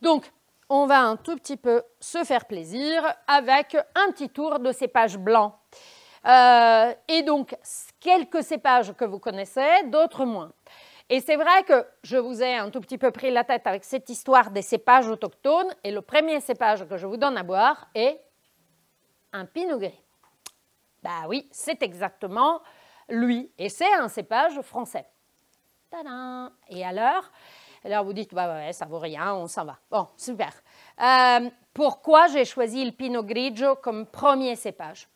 Donc, on va un tout petit peu se faire plaisir avec un petit tour de cépages blancs. Et donc, quelques cépages que vous connaissez, d'autres moins. Et c'est vrai que je vous ai un tout petit peu pris la tête avec cette histoire des cépages autochtones. Et le premier cépage que je vous donne à boire est un pinot gris. Ben oui, c'est exactement lui. Et c'est un cépage français. Tadam! Et alors vous dites, bah ouais, ça vaut rien, on s'en va. Bon, super. Pourquoi j'ai choisi le Pinot Grigio comme premier cépage?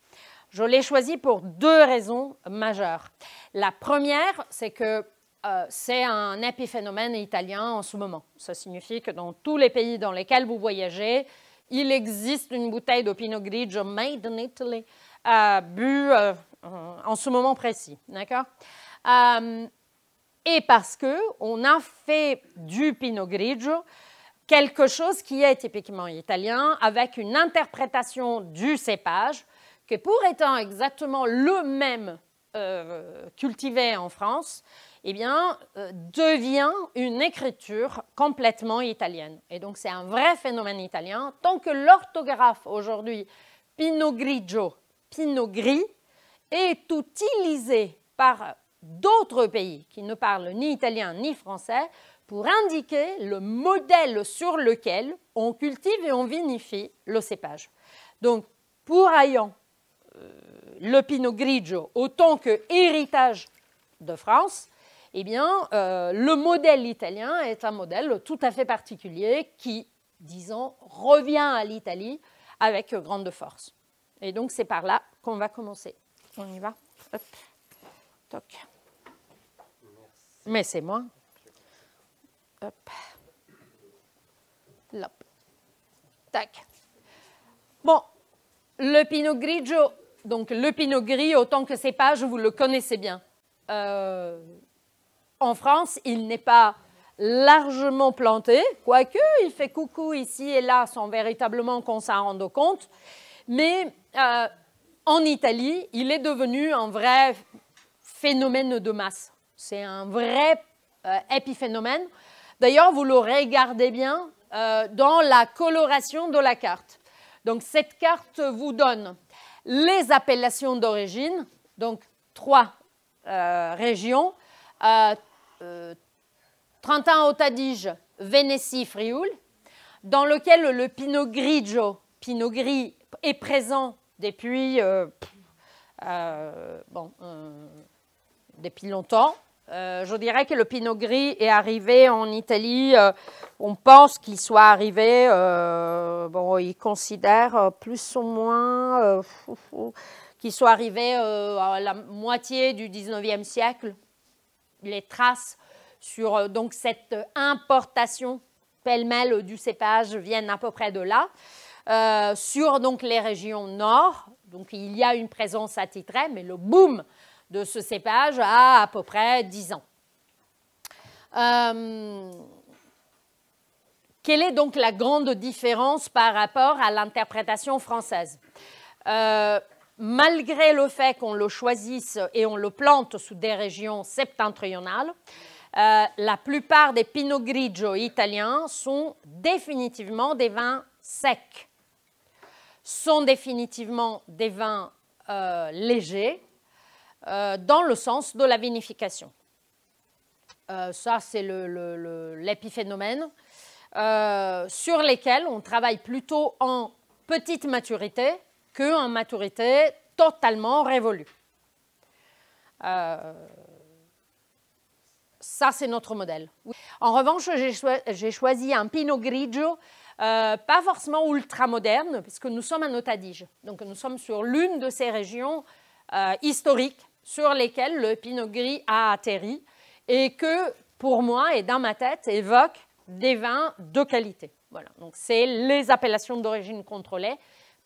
Je l'ai choisi pour deux raisons majeures. La première, c'est que c'est un épiphénomène italien en ce moment. Ça signifie que dans tous les pays dans lesquels vous voyagez, il existe une bouteille de Pinot Grigio made in Italy, bu en ce moment précis. D'accord? Et parce qu'on a fait du Pinot Grigio quelque chose qui est typiquement italien, avec une interprétation du cépage, que pour étant exactement le même cultivé en France, eh bien, devient une écriture complètement italienne. Et donc, c'est un vrai phénomène italien. Tant que l'orthographe aujourd'hui, Pinot Grigio, Pinot Gris, est utilisé par d'autres pays qui ne parlent ni italien ni français pour indiquer le modèle sur lequel on cultive et on vinifie le cépage. Donc, pour ayant le Pinot Grigio autant que héritage de France, eh bien, le modèle italien est un modèle tout à fait particulier qui, disons, revient à l'Italie avec grande force. Et donc, c'est par là qu'on va commencer. On y va? Hop. Toc. Mais c'est moi. Hop. Lop. Tac. Bon, le Pinot Grigio, donc le Pinot Gris, autant que cépage, vous le connaissez bien. En France, il n'est pas largement planté, quoique il fait coucou ici et là sans véritablement qu'on s'en rende compte. Mais en Italie, il est devenu un vrai phénomène de masse. C'est un vrai épiphénomène. D'ailleurs, vous le regardez bien dans la coloration de la carte. Donc, cette carte vous donne les appellations d'origine, donc 3 régions, Trentin-Haute Adige, Vénétie, Frioul, dans lequel le Pinot Grigio, Pinot Gris, est présent depuis, depuis longtemps. Je dirais que le Pinot Gris est arrivé en Italie, on pense qu'il soit arrivé, il considère plus ou moins qu'il soit arrivé à la moitié du 19e siècle. Les traces sur donc, cette importation pêle-mêle du cépage viennent à peu près de là. Sur donc, les régions nord, donc, il y a une présence attitrée, mais le boom de ce cépage a à peu près 10 ans. Quelle est donc la grande différence par rapport à l'interprétation française? Malgré le fait qu'on le choisisse et on le plante sous des régions septentrionales, la plupart des Pinot Grigio italiens sont définitivement des vins secs, sont définitivement des vins légers, dans le sens de la vinification. Ça, c'est l'épiphénomène sur lesquels on travaille plutôt en petite maturité qu'en maturité totalement révolue. Ça, c'est notre modèle. En revanche, j'ai choisi un Pinot Grigio, pas forcément ultra-moderne, puisque nous sommes en Haute Adige. Donc, nous sommes sur l'une de ces régions historiques sur lesquelles le Pinot Gris a atterri et que, pour moi et dans ma tête, évoque des vins de qualité. Voilà. Donc, c'est les appellations d'origine contrôlée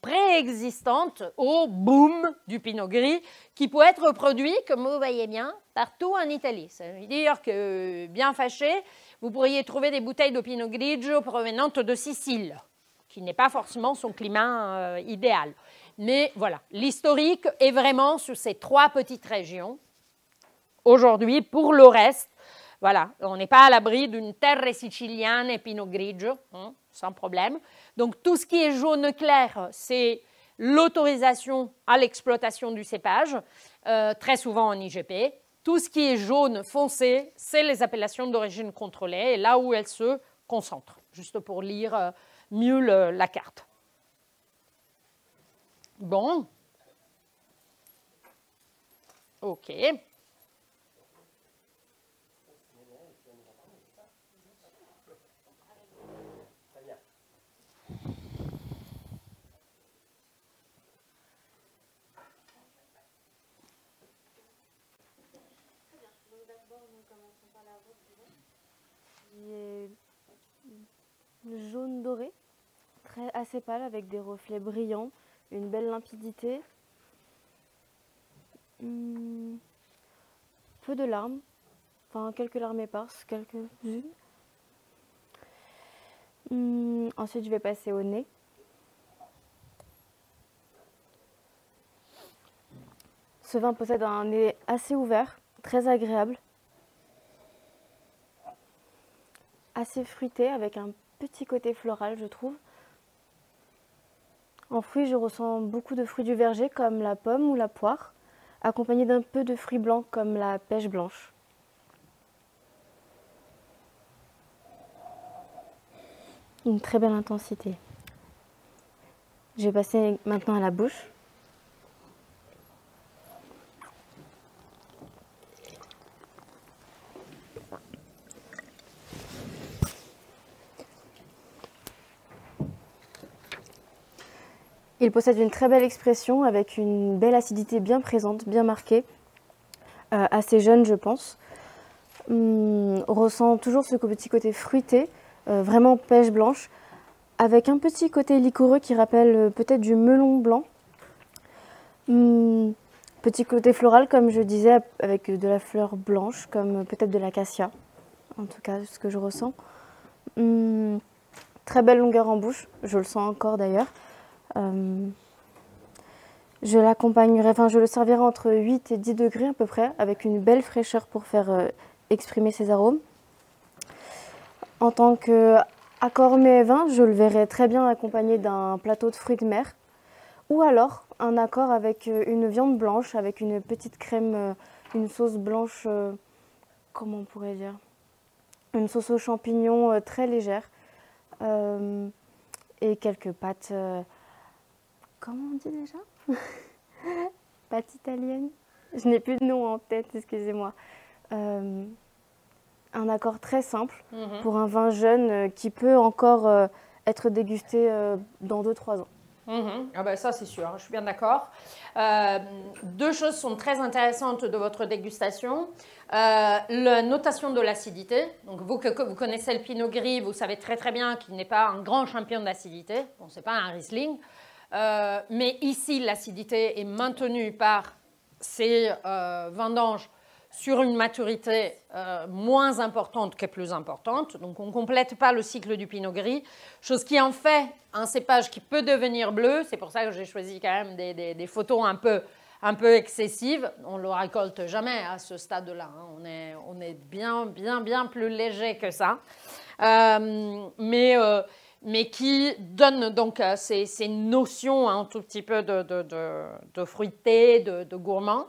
préexistantes au boom du Pinot Gris qui peut être produit, comme vous voyez bien, partout en Italie. Ça veut dire que, bien fâché, vous pourriez trouver des bouteilles de Pinot Grigio provenantes de Sicile, qui n'est pas forcément son climat idéal. Mais voilà, l'historique est vraiment sur ces 3 petites régions. Aujourd'hui, pour le reste, Voilà, on n'est pas à l'abri d'une terre sicilienne et Pinot Grigio, hein, sans problème. Donc tout ce qui est jaune clair, c'est l'autorisation à l'exploitation du cépage, très souvent en IGP. Tout ce qui est jaune foncé, c'est les appellations d'origine contrôlée, et là où elles se concentrent, juste pour lire mieux la carte. Bon. OK. Jaune doré, assez pâle avec des reflets brillants, une belle limpidité. Peu de larmes, enfin quelques larmes éparses, quelques-unes. Ensuite je vais passer au nez. Ce vin possède un nez assez ouvert, très agréable, assez fruité avec un petit côté floral, je trouve. En fruits, je ressens beaucoup de fruits du verger comme la pomme ou la poire, accompagné d'un peu de fruits blancs comme la pêche blanche. Une très belle intensité. Je vais passer maintenant à la bouche. Il possède une très belle expression avec une belle acidité bien présente, bien marquée, assez jeune je pense. On ressent toujours ce petit côté fruité, vraiment pêche blanche, avec un petit côté liquoreux qui rappelle peut-être du melon blanc. Petit côté floral comme je disais, avec de la fleur blanche, comme peut-être de l'acacia, en tout cas ce que je ressens. Très belle longueur en bouche, je le sens encore d'ailleurs. Je l'accompagnerai, enfin je le servirai entre 8 et 10 degrés à peu près, avec une belle fraîcheur pour faire exprimer ses arômes. En tant qu'accord mets et vin, je le verrai très bien accompagné d'un plateau de fruits de mer, ou alors un accord avec une viande blanche, avec une petite crème, une sauce blanche, comment on pourrait dire, une sauce aux champignons très légère, et quelques pâtes. Comment on dit déjà? Pâte italienne. Je n'ai plus de nom en tête, excusez-moi. Un accord très simple pour un vin jeune qui peut encore être dégusté dans 2-3 ans. Ah ben ça c'est sûr, je suis bien d'accord. Deux choses sont très intéressantes de votre dégustation. La notation de l'acidité. Donc vous connaissez le Pinot Gris, vous savez très très bien qu'il n'est pas un grand champion d'acidité. Bon, c'est pas un Riesling. Mais ici, l'acidité est maintenue par ces vendanges sur une maturité moins importante que plus importante. Donc, on ne complète pas le cycle du Pinot Gris, chose qui en fait un cépage qui peut devenir bleu. C'est pour ça que j'ai choisi quand même des photos un peu excessives. On ne le récolte jamais à ce stade-là. Hein. On est bien plus léger que ça. Mais qui donne donc ces notions un tout petit peu de fruité, de gourmand,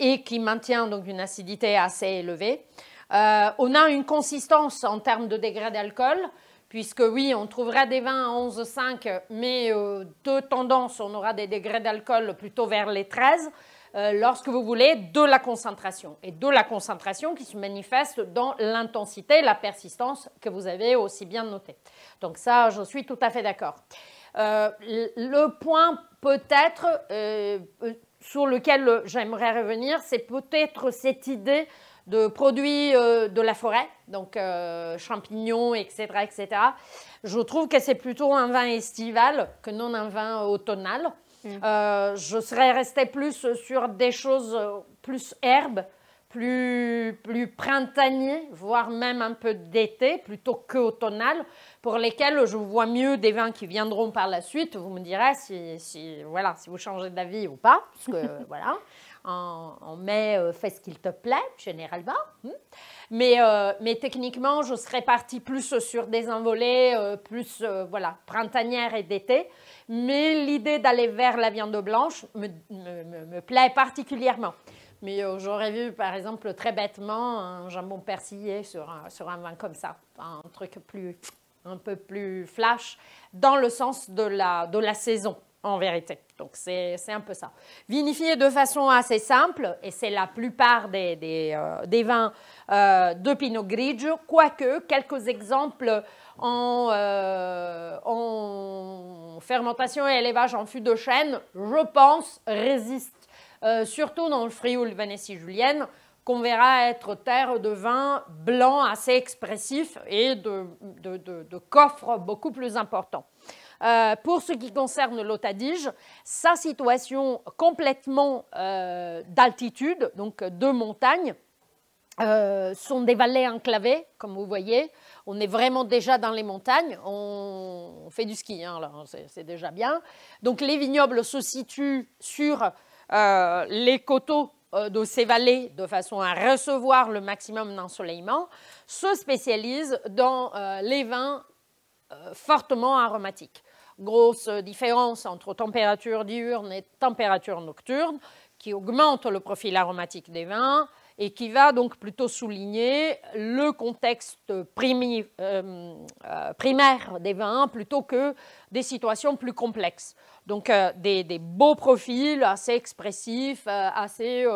et qui maintient donc une acidité assez élevée. On a une consistance en termes de degré d'alcool, puisque oui, on trouvera des vins à 11,5, mais de tendance, on aura des degrés d'alcool plutôt vers les 13, lorsque vous voulez de la concentration. Et de la concentration qui se manifeste dans l'intensité, la persistance que vous avez aussi bien noté. Donc ça, je suis tout à fait d'accord. Le point peut-être sur lequel j'aimerais revenir, c'est peut-être cette idée de produits de la forêt, donc champignons, etc., etc. Je trouve que c'est plutôt un vin estival que non un vin automnal. Je serais restée plus sur des choses plus herbes, plus printaniers, voire même un peu d'été, plutôt qu'automnal, pour lesquels je vois mieux des vins qui viendront par la suite. Vous me direz si vous changez d'avis ou pas, parce que voilà, en mai, fais ce qu'il te plaît, généralement. Mais techniquement, je serais partie plus sur des envolées, plus voilà, printanières et d'été. Mais l'idée d'aller vers la viande blanche me plaît particulièrement. Mais j'aurais vu, par exemple, très bêtement, un jambon persillé sur un vin comme ça. Un truc un peu plus flash, dans le sens de la saison, en vérité. Donc, c'est un peu ça. Vinifié de façon assez simple, et c'est la plupart des vins de Pinot Grigio, quoique quelques exemples en fermentation et élevage en fût de chêne, je pense, résistent. Surtout dans le Frioul Vénétie julienne, qu'on verra être terre de vin blanc assez expressif et de coffre beaucoup plus important. Pour ce qui concerne l'Autadije, sa situation complètement d'altitude, donc de montagne, sont des vallées enclavées, comme vous voyez. On est vraiment déjà dans les montagnes, on fait du ski, hein, c'est déjà bien. Donc les vignobles se situent sur les coteaux de ces vallées, de façon à recevoir le maximum d'ensoleillement, se spécialisent dans les vins fortement aromatiques. Grosse différence entre température diurne et température nocturne, qui augmente le profil aromatique des vins et qui va donc plutôt souligner le contexte primaire des vins plutôt que des situations plus complexes. Donc des beaux profils assez expressifs, assez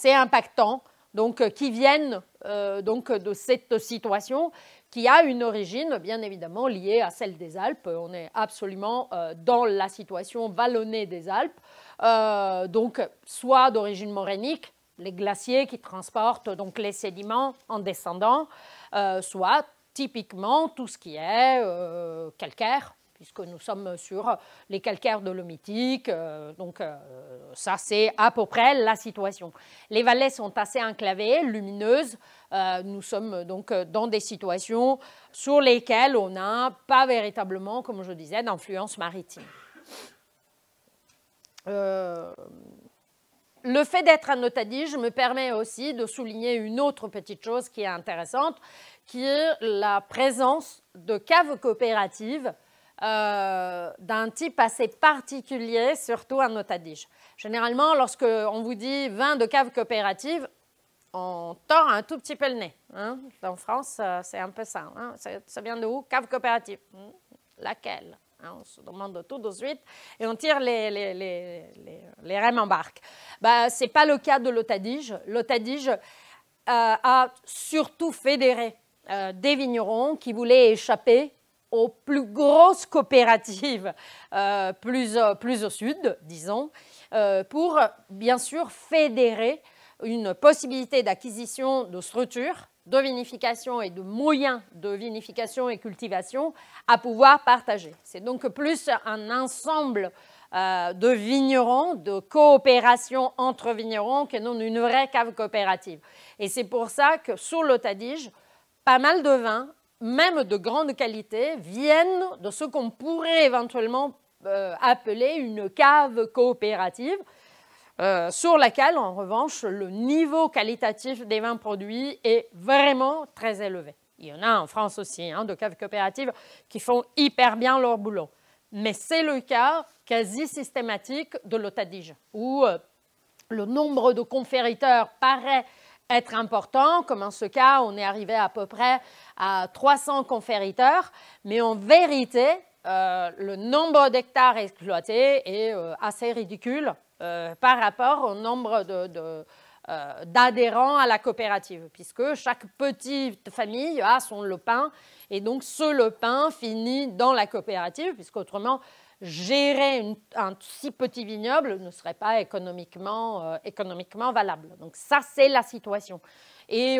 impactants, donc, qui viennent donc, de cette situation qui a une origine bien évidemment liée à celle des Alpes. On est absolument dans la situation vallonnée des Alpes, donc soit d'origine morainique, les glaciers qui transportent donc les sédiments en descendant, soit typiquement tout ce qui est calcaire, puisque nous sommes sur les calcaires dolomitiques, donc ça c'est à peu près la situation. Les vallées sont assez enclavées, lumineuses, nous sommes donc dans des situations sur lesquelles on n'a pas véritablement, comme je disais, d'influence maritime. Le fait d'être un Autadije me permet aussi de souligner une autre petite chose qui est intéressante, qui est la présence de caves coopératives d'un type assez particulier, surtout en Autadije. Généralement, lorsqu'on vous dit vin de cave coopérative, on tord un tout petit peu le nez. Hein? En France, c'est un peu ça. Hein? Ça vient de où? Cave coopérative. Laquelle? Hein, on se demande tout de suite et on tire les rênes en barque. Ce n'est pas le cas de l'Autadije. L'Autadije a surtout fédéré des vignerons qui voulaient échapper aux plus grosses coopératives plus au sud, disons, pour bien sûr fédérer une possibilité d'acquisition de structures, de vinification et de moyens de vinification et cultivation à pouvoir partager. C'est donc plus un ensemble de vignerons, de coopération entre vignerons que non une vraie cave coopérative. Et c'est pour ça que sur l'Autadije, pas mal de vins, même de grande qualité, viennent de ce qu'on pourrait éventuellement appeler une cave coopérative, sur laquelle, en revanche, le niveau qualitatif des vins produits est vraiment très élevé. Il y en a en France aussi, hein, de caves coopératives qui font hyper bien leur boulot. Mais c'est le cas quasi systématique de l'Autadije, où le nombre de confériteurs paraît être important, comme en ce cas, on est arrivé à peu près à 300 confériteurs, mais en vérité, le nombre d'hectares exploités est assez ridicule par rapport au nombre d'adhérents à la coopérative, puisque chaque petite famille a son lopin, et donc ce lopin finit dans la coopérative, puisqu'autrement, gérer un si petit vignoble ne serait pas économiquement valable. Donc ça, c'est la situation. Et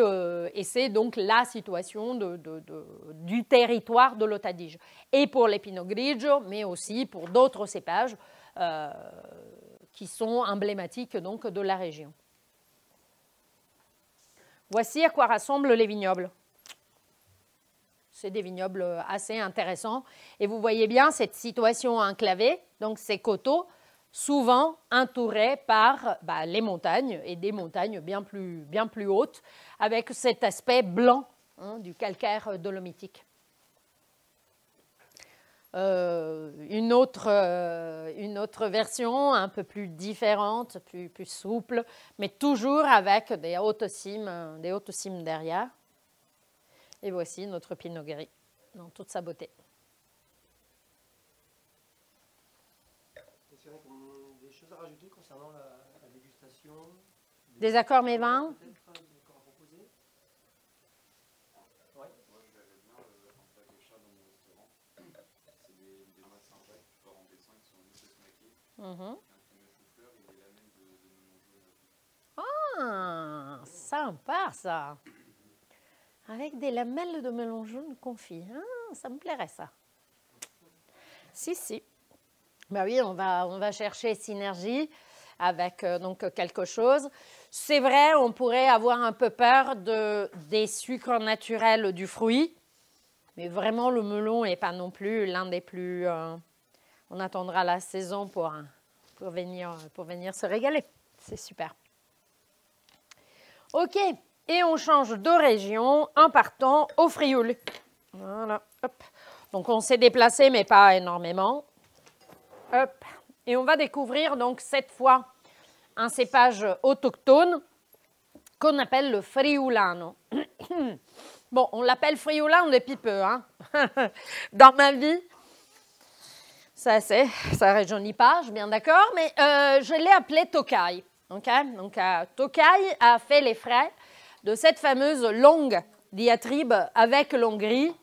c'est donc la situation du territoire de l'Autadije. Et pour les Pinot Grigio, mais aussi pour d'autres cépages qui sont emblématiques donc, de la région. Voici à quoi rassemblent les vignobles. C'est des vignobles assez intéressants. Et vous voyez bien cette situation enclavée, donc ces coteaux, souvent entouré par les montagnes et des montagnes bien plus hautes, avec cet aspect blanc du calcaire dolomitique. Une autre version un peu plus différente, plus souple, mais toujours avec des hautes cimes derrière. Et voici notre Pinot Gris dans toute sa beauté. Est-ce qu'il y a des choses à rajouter concernant la dégustation? Des accords mévins? Ah, sympa ça. Avec des lamelles de melon jaune confit. Ah, ça me plairait ça. Si. Ben oui, on va chercher synergie avec donc quelque chose. C'est vrai, on pourrait avoir un peu peur des sucres naturels du fruit, mais vraiment le melon n'est pas non plus l'un des plus... on attendra la saison pour venir se régaler. C'est super. Ok, et on change de région en partant au Frioul. Voilà, hop. Donc on s'est déplacé, mais pas énormément. Hop. Et on va découvrir donc cette fois un cépage autochtone qu'on appelle le Friulano. Bon, on l'appelle Friulano depuis peu, hein. Dans ma vie. Ça rajeunit pas, je suis bien d'accord, mais je l'ai appelé Tokai. Okay? Donc, Tokai a fait les frais de cette fameuse longue diatribe avec l'Hongrie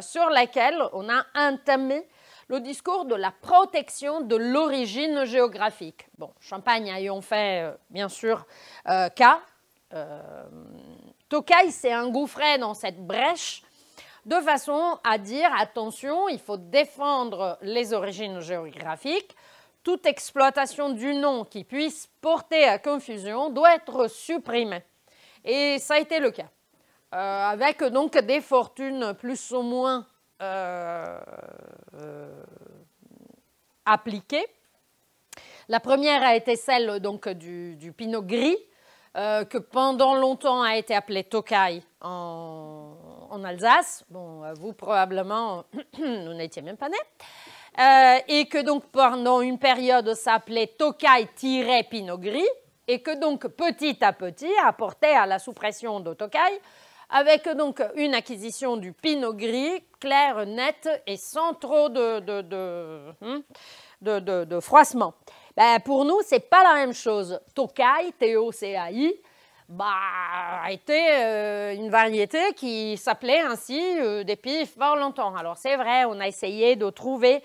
sur laquelle on a entamé le discours de la protection de l'origine géographique. Bon, Champagne ayant fait, bien sûr, cas. Tokai s'est engouffré dans cette brèche de façon à dire, attention, il faut défendre les origines géographiques. Toute exploitation du nom qui puisse porter à confusion doit être supprimée. Et ça a été le cas. Avec donc des fortunes plus ou moins appliquées. La première a été celle donc, du Pinot Gris, que pendant longtemps a été appelé Tokai en Alsace. Bon, vous probablement, vous n'étiez même pas nés. Et que donc pendant une période s'appelait Tokai-Pinot Gris, et que donc petit à petit a porté à la suppression de Tokai, avec donc une acquisition du Pinot Gris, clair, net et sans trop de froissement. Ben, pour nous, ce n'est pas la même chose. Tokai, T-O-C-A-I, a été une variété qui s'appelait ainsi depuis fort longtemps. Alors c'est vrai, on a essayé de trouver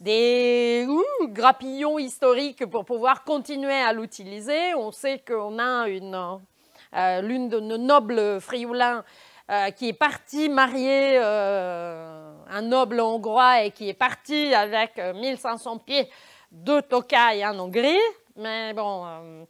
des grappillons historiques pour pouvoir continuer à l'utiliser. On sait qu'on a l'une de nos nobles frioulins qui est partie marier un noble hongrois et qui est parti avec 1500 pieds de Tokai en Hongrie. Mais bon,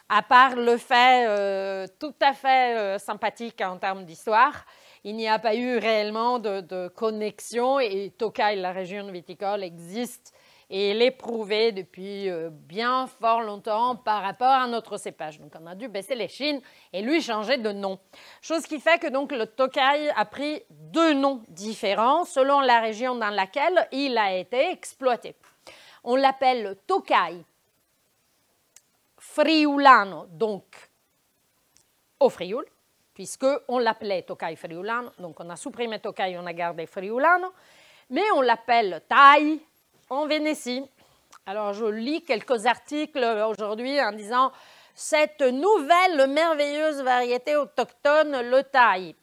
à part le fait tout à fait sympathique en termes d'histoire, il n'y a pas eu réellement de connexion et Tokai, la région viticole, existe et elle est prouvée depuis bien fort longtemps par rapport à notre cépage. Donc on a dû baisser les chines et lui changer de nom. Chose qui fait que donc le Tokai a pris deux noms différents selon la région dans laquelle il a été exploité. On l'appelle Tokai Friulano, donc au Frioul, puisqu'on l'appelait Tokai Friulano, donc on a supprimé Tokai, on a gardé Friulano, mais on l'appelle Thai en Vénétie. Alors je lis quelques articles aujourd'hui en disant « Cette nouvelle merveilleuse variété autochtone, le Thai ».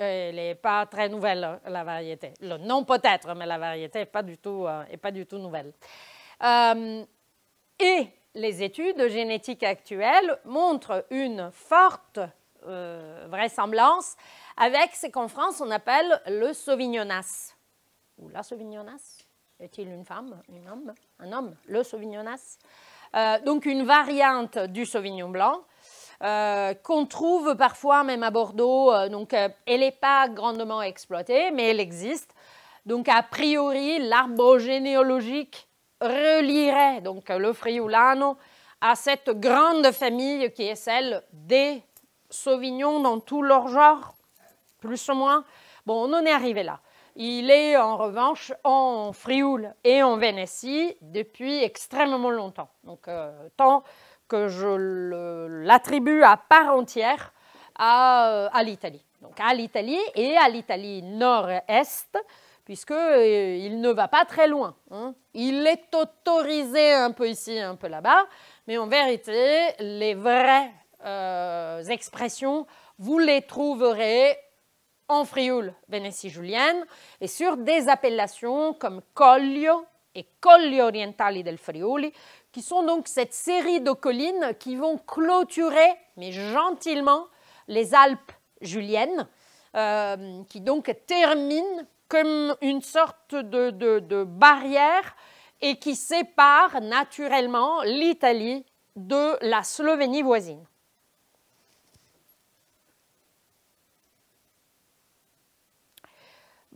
Elle n'est pas très nouvelle, la variété. Le nom peut-être, mais la variété n'est pas du tout nouvelle. Et les études génétiques actuelles montrent une forte vraisemblance avec ce qu'en France on appelle le Sauvignonas. Ou la Sauvignonas. Est-il une femme, un homme, le Sauvignonas. Donc une variante du Sauvignon blanc qu'on trouve parfois même à Bordeaux. Donc elle n'est pas grandement exploitée, mais elle existe. Donc a priori, l'arbre généalogique relierait donc le Friulano à cette grande famille qui est celle des Sauvignons dans tout leur genre, plus ou moins. Bon, on en est arrivé là. Il est en revanche en Frioul et en Vénétie depuis extrêmement longtemps. Donc, tant que je l'attribue à part entière à l'Italie. Donc, à l'Italie et à l'Italie nord-est, puisqu'il ne va pas très loin. Hein. Il est autorisé un peu ici, un peu là-bas, mais en vérité, les vraies expressions, vous les trouverez en Frioul, Vénétie julienne, et sur des appellations comme Collio et Colli Orientali del Friuli, qui sont donc cette série de collines qui vont clôturer, mais gentiment, les Alpes juliennes, qui donc terminent comme une sorte de barrière et qui sépare naturellement l'Italie de la Slovénie voisine.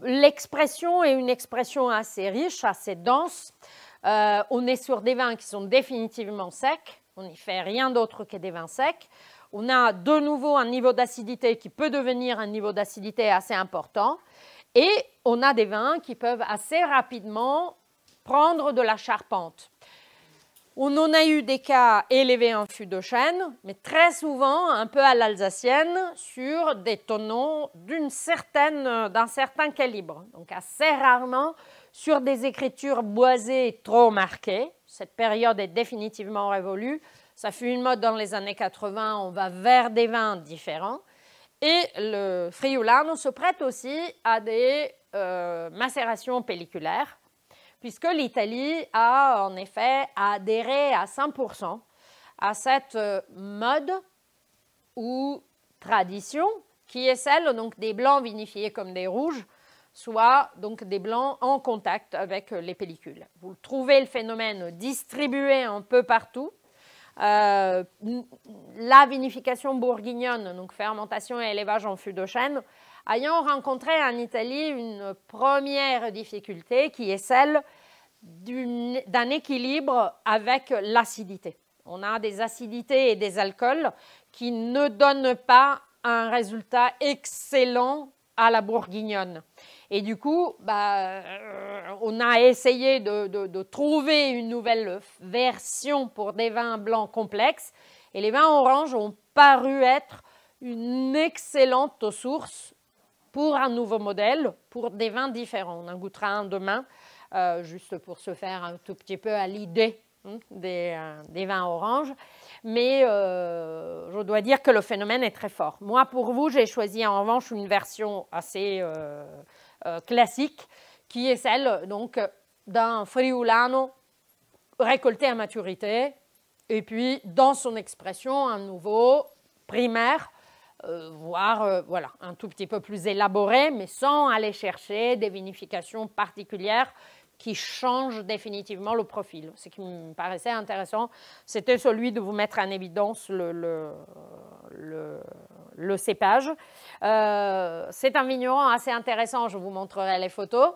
L'expression est une expression assez riche, assez dense. On est sur des vins qui sont définitivement secs. On n'y fait rien d'autre que des vins secs. On a de nouveau un niveau d'acidité qui peut devenir un niveau d'acidité assez important. Et on a des vins qui peuvent assez rapidement prendre de la charpente. On en a eu des cas élevés en fût de chêne, mais très souvent, un peu à l'alsacienne, sur des tonneaux d'un certain calibre. Donc assez rarement sur des écritures boisées trop marquées. Cette période est définitivement révolue. Ça fut une mode dans les années 80, on va vers des vins différents. Et le Friulano se prête aussi à des macérations pelliculaires, puisque l'Italie a en effet adhéré à 100% à cette mode ou tradition qui est celle donc, des blancs vinifiés comme des rouges, soit donc des blancs en contact avec les pellicules. Vous trouvez le phénomène distribué un peu partout. La vinification bourguignonne, donc fermentation et élevage en fût de chêne, ayant rencontré en Italie une première difficulté qui est celle d'un équilibre avec l'acidité. On a des acidités et des alcools qui ne donnent pas un résultat excellent à la bourguignonne. Et du coup, on a essayé de trouver une nouvelle version pour des vins blancs complexes. Et les vins oranges ont paru être une excellente source pour un nouveau modèle, pour des vins différents. On en goûtera un demain, juste pour se faire un tout petit peu à l'idée des vins oranges. Mais je dois dire que le phénomène est très fort. Moi, pour vous, j'ai choisi en revanche une version assez classique, qui est celle donc d'un Friulano récolté à maturité, et puis dans son expression, un nouveau primaire, voire voilà, un tout petit peu plus élaboré, mais sans aller chercher des vinifications particulières qui changent définitivement le profil. Ce qui me paraissait intéressant, c'était celui de vous mettre en évidence le cépage. C'est un vigneron assez intéressant, je vous montrerai les photos,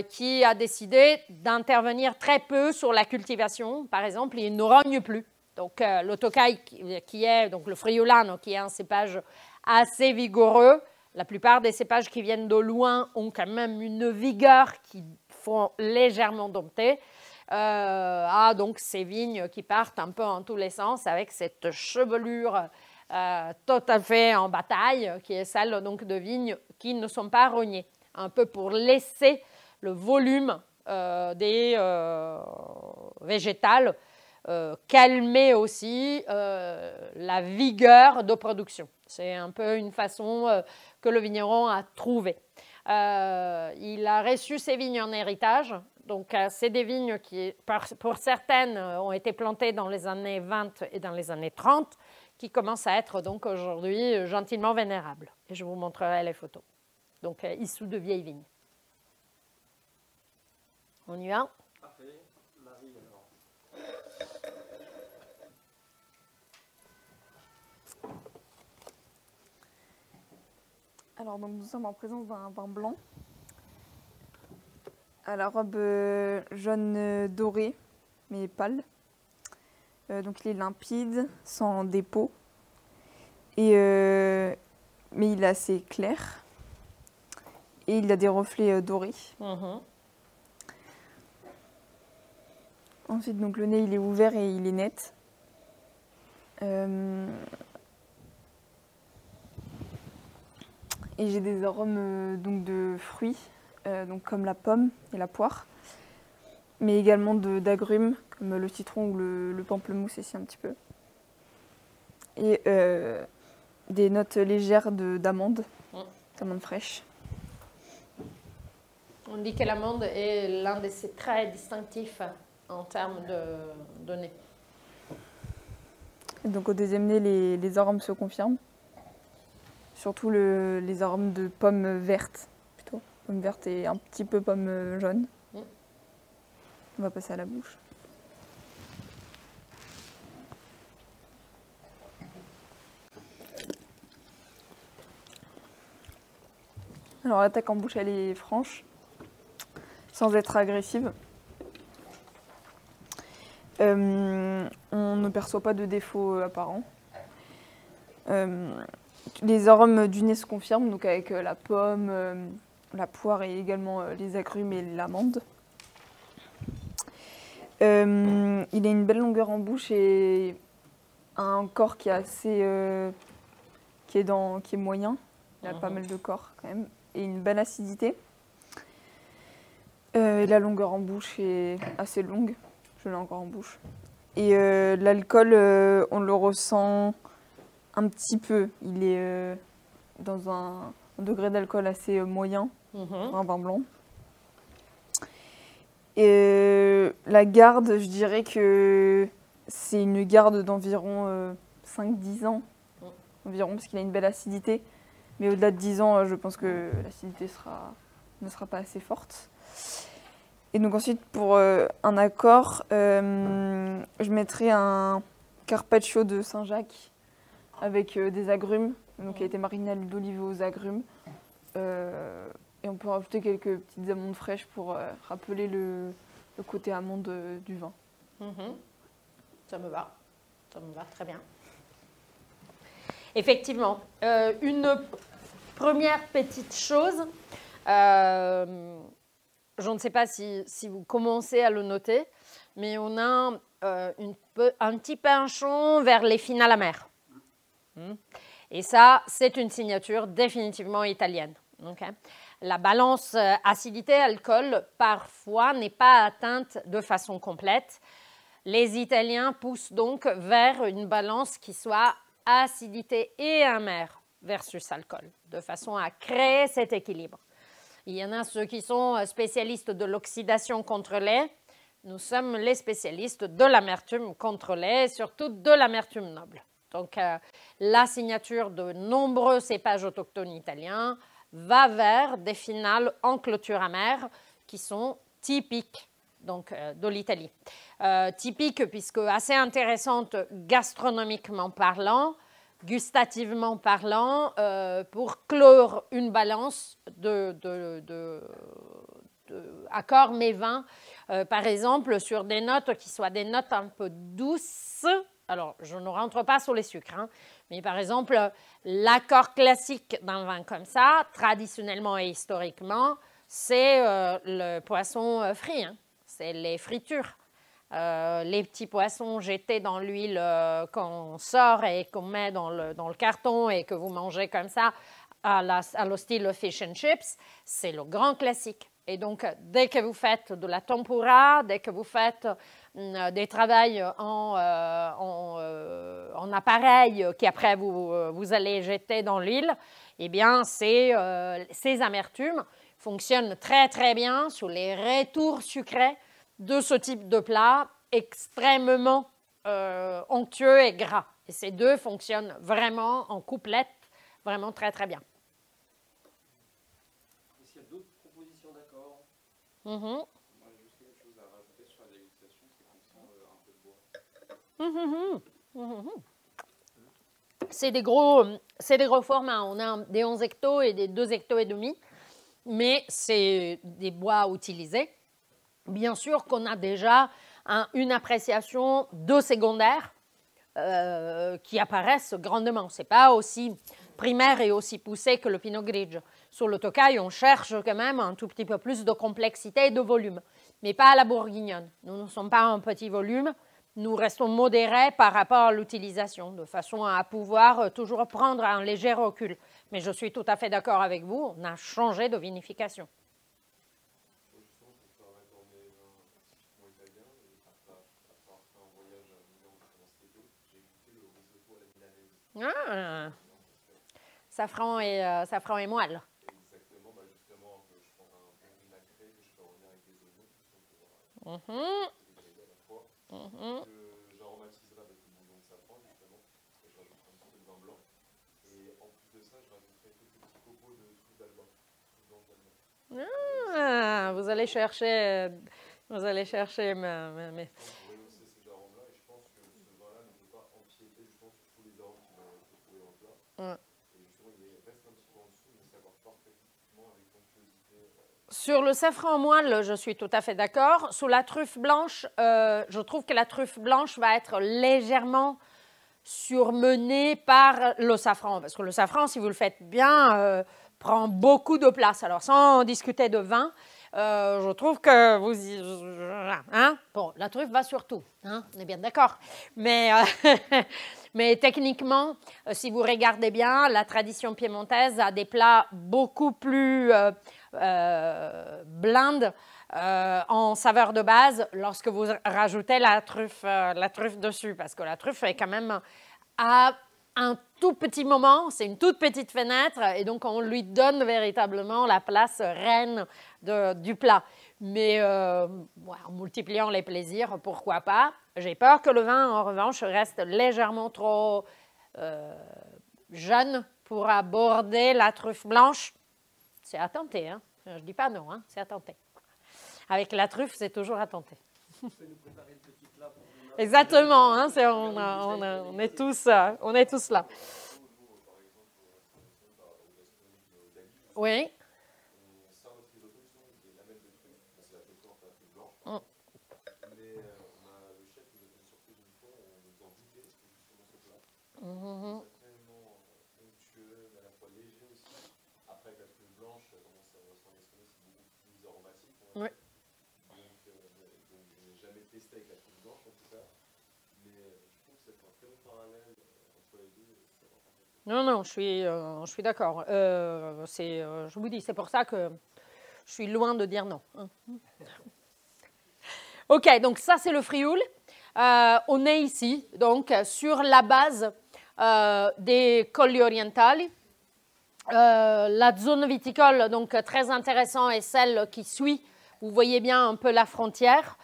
qui a décidé d'intervenir très peu sur la cultivation. Par exemple, il ne rogne plus. Donc, le Tokai, qui est donc le Friulano, qui est un cépage assez vigoureux, la plupart des cépages qui viennent de loin ont quand même une vigueur qui font légèrement dompter, a donc ces vignes qui partent un peu en tous les sens avec cette chevelure tout à fait en bataille, qui est celle donc de vignes qui ne sont pas rognées, un peu pour laisser le volume des végétales, calmer aussi la vigueur de production. C'est un peu une façon que le vigneron a trouvé. Il a reçu ces vignes en héritage. Donc, c'est des vignes qui, pour certaines, ont été plantées dans les années 20 et dans les années 30, qui commencent à être donc aujourd'hui gentiment vénérables. Et je vous montrerai les photos. Donc, issus de vieilles vignes. On y va? Parfait. Marie, alors. Alors, donc, nous sommes en présence d'un vin blanc à la robe jaune doré, mais pâle. Donc il est limpide, sans dépôt. Mais il est assez clair. Et il a des reflets dorés. Ensuite, donc, le nez il est ouvert et il est net. Et j'ai des arômes donc de fruits, donc comme la pomme et la poire, mais également d'agrumes comme le citron ou le pamplemousse ici un petit peu. Et des notes légères d'amandes, d'amandes fraîches. On dit que l'amande est l'un de ces traits distinctifs en termes de nez. Et donc au deuxième nez, les arômes se confirment. Surtout les arômes de pommes vertes, plutôt. Pommes vertes et un petit peu pommes jaunes. On va passer à la bouche. Alors l'attaque en bouche, elle est franche, sans être agressive. On ne perçoit pas de défauts apparents. Les arômes du nez se confirment, donc avec la pomme, la poire et également les agrumes et l'amande. Il a une belle longueur en bouche et un corps qui est assez, qui est moyen. Il a pas mal de corps quand même et une belle acidité. La longueur en bouche est assez longue. Je l'ai encore en bouche. Et l'alcool, on le ressent un petit peu. Il est dans un degré d'alcool assez moyen, pour un vin blanc. Et la garde, je dirais que c'est une garde d'environ 5-10 ans, environ, parce qu'il a une belle acidité. Mais au-delà de 10 ans, je pense que l'acidité ne sera pas assez forte. Et donc ensuite, pour un accord, je mettrai un carpaccio de Saint-Jacques avec des agrumes, donc qui a été mariné à l'huile d'olive aux agrumes. Et on peut rajouter quelques petites amandes fraîches pour rappeler le côté amande du vin. Ça me va très bien. Effectivement, une première petite chose, je ne sais pas si vous commencez à le noter, mais on a un petit penchant vers les finales amères. Et ça, c'est une signature définitivement italienne. Okay. La balance acidité-alcool, parfois, n'est pas atteinte de façon complète. Les Italiens poussent donc vers une balance qui soit acidité et amère versus alcool, de façon à créer cet équilibre. Il y en a ceux qui sont spécialistes de l'oxydation contrôlée. Nous sommes les spécialistes de l'amertume contrôlée, surtout de l'amertume noble. Donc, la signature de nombreux cépages autochtones italiens va vers des finales en clôture amère qui sont typiques donc, de l'Italie. Typiques puisque assez intéressantes gastronomiquement parlant, gustativement parlant, pour clore une balance accords mais vins, par exemple, sur des notes qui soient des notes un peu douces. Alors, je ne rentre pas sur les sucres, hein, mais par exemple, l'accord classique d'un vin comme ça, traditionnellement et historiquement, c'est le poisson frit, hein, c'est les fritures. Les petits poissons jetés dans l'huile qu'on sort et qu'on met dans le carton et que vous mangez comme ça à le style fish and chips, c'est le grand classique. Et donc, dès que vous faites de la tempura, dès que vous faites des travails en appareil qu'après vous allez jeter dans l'huile, eh bien, ces amertumes fonctionnent très, très bien sur les retours sucrés de ce type de plat extrêmement onctueux et gras. Et ces deux fonctionnent vraiment en couplette, vraiment très, très bien. Est-ce qu'il y a d'autres propositions d'accords? Moi, j'ai juste quelque chose à rajouter sur la dégustation, c'est qu'on sent un peu de bois. C'est des gros formats. On a des 11 hectos et des 2 hectos et demi, mais c'est des bois utilisés. bien sûr qu'on a déjà une appréciation de secondaire qui apparaissent grandement. Ce n'est pas aussi primaire et aussi poussé que le Pinot Grigio. Sur le Tokai, on cherche quand même un tout petit peu plus de complexité et de volume, mais pas à la bourguignonne. Nous ne sommes pas en petit volume, nous restons modérés par rapport à l'utilisation, de façon à pouvoir toujours prendre un léger recul. Mais je suis tout à fait d'accord avec vous, on a changé de vinification. Justement, pour faire dans mes vins typiquement italiens, et après avoir fait un voyage à Milan pendant cet été, j'ai goûté le risotto à la milanaise. Safran et moelle. Exactement, bah justement, je prends un bon vinaigré que je fais revenir avec des oignons, pour dégrader à la fois, que j'aromatiserai avec le bouillon de safran, justement, et je rajouterai un petit peu de vin blanc. Et en plus de ça, je rajouterai quelques petits copeaux de fruits d'Alba. Vous allez chercher mes... Pour rehausser ces arômes-là, et je pense que ce vin-là ne peut pas empiéter justement sur tous les arômes qui vont être retrouvés dans le plat. Et justement, il reste un petit peu en dessous, mais ça va parfaitement avec l'onctuosité. Sur le safran moelle, je suis tout à fait d'accord. Sous la truffe blanche, je trouve que la truffe blanche va être légèrement surmenée par le safran. Parce que le safran, si vous le faites bien, prend beaucoup de place. Alors, sans discuter de vin, je trouve que bon, la truffe va sur tout, on est bien d'accord. Mais, mais techniquement, si vous regardez bien, la tradition piémontaise a des plats beaucoup plus blindes en saveur de base lorsque vous rajoutez la truffe dessus. Parce que la truffe est quand même à un tout petit moment, c'est une toute petite fenêtre, et donc on lui donne véritablement la place reine du plat. Mais en multipliant les plaisirs, pourquoi pas. J'ai peur que le vin, en revanche, reste légèrement trop jeune pour aborder la truffe blanche. C'est à tenter, hein. Je ne dis pas non, hein. C'est à tenter. Avec la truffe, c'est toujours à tenter. Tu peux nous préparer le petit plat pour demain. Exactement, hein, on est tous là. Oui. On sert notre risotto avec des lamelles de truffe. C'est la truffe en truffe blanche. Mais le chef nous a fait une surprise une fois en nous faisant goûter justement ce plat. C'est tellement onctueux, mais à la fois léger aussi. Après, la truffe blanche, commence à s'en gastronomie, c'est beaucoup plus aromatique. Oui. Donc, je n'ai jamais testé avec la truffe blanche en tout cas. Mais je trouve que c'est un très bon parallèle entre les deux. Non, je suis d'accord. Je vous dis, c'est pour ça que je suis loin de dire non. Ok, donc ça c'est le Frioul. On est ici, donc, sur la base des Colli Orientali. La zone viticole, donc très intéressante, est celle qui suit. Vous voyez bien un peu la frontière.